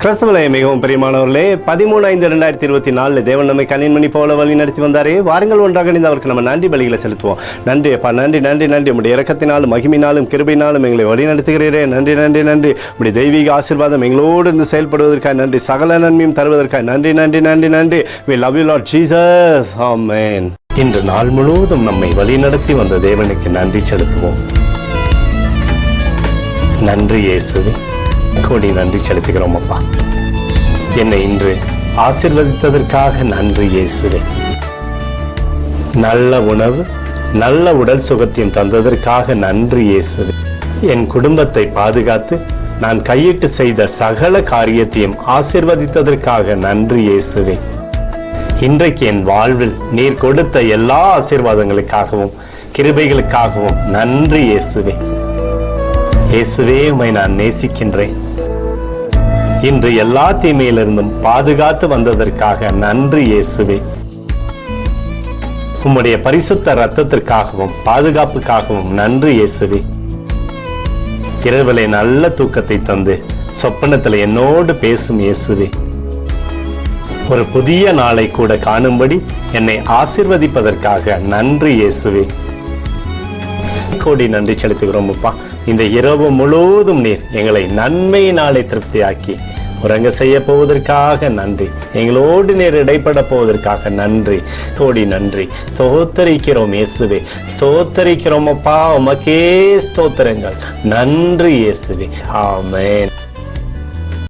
கிறிஸ்துவிலே மிகவும் பிரியமானவர்களே, 13/5/2024 தேவன் நம்மை கண்ணின்மணி போல வழி நடத்தி வந்தாரே. வாருங்கள் ஒன்றாக இணைந்து அவருக்கு நம்ம நன்றி பலிகளை செலுத்துவோம். நன்றி அப்பா, நன்றி நன்றி நன்றி. உடைய இரக்கத்தினாலும் மகிமையினாலும் கிருபையினாலும் எங்களை வழி நடத்துகிறீரே. நன்றி நன்றி நன்றி. உடைய தெய்வீக ஆசீர்வாதம் எங்களோடு இருந்து செயல்படுவதற்காக நன்றி. சகல நன்மையும் தருவதற்காக நன்றி நன்றி நன்றி நன்றி. We love you Lord Jesus. Amen. இன்று நாள் முழுவதும் நம்மை வழி நடத்தி வந்த தேவனுக்கு நன்றி செலுத்துவோம். நன்றி இயேசுவே, கோடி நன்றி செலுத்துகிறோம் அப்பா. என்னை இன்று ஆசீர்வதித்ததற்காக நன்றி இயேசுவே. நல்ல உணவு, நல்ல உடல் சுகத்தையும் தந்ததற்காக நன்றி இயேசுவே. என் குடும்பத்தை பாதுகாத்து நான் கையிட்டு செய்த சகல காரியத்தையும் ஆசீர்வதித்ததற்காக நன்றி இயேசுவே. இன்றைக்கு என் வாழ்வில் நீர் கொடுத்த எல்லா ஆசீர்வாதங்களுக்காகவும் கிருபைகளுக்காகவும் நன்றி இயேசுவே. இயேசுவே, உம்மை நான் நேசிக்கின்றேன். இன்று எல்லா தீமையிலிருந்தும் பாதுகாத்து வந்ததற்காக நன்றி இயேசுவே. உம்முடைய பரிசுத்த இரத்தத்திற்காகவும் பாதுகாப்புக்காகவும் நன்றி இயேசுவே. இரவிலே நல்ல தூக்கத்தை தந்து சொப்பனத்தில் என்னோடு பேசும் இயேசுவே. ஒரு புதிய நாளை கூட காணும்படி என்னை ஆசீர்வதிப்பதற்காக நன்றி இயேசுவே. கோடி நன்றி செலுத்துகிறோம் அப்பா. இந்த இரவு முழுவதும் நீர் எங்களை நன்மையினாலே திருப்தியாக்கி உறங்க செய்ய போவதற்காக நன்றி. எங்களோடு நீர் இடைப்பட போவதற்காக நன்றி. கோடி நன்றி. ஸ்தோத்தரிக்கிறோம் இயேசுவே, ஸ்தோத்தரிக்கிறோம் அப்பா. உமக்கே ஸ்தோத்திரங்கள். நன்றி இயேசுவே. ஆமென்.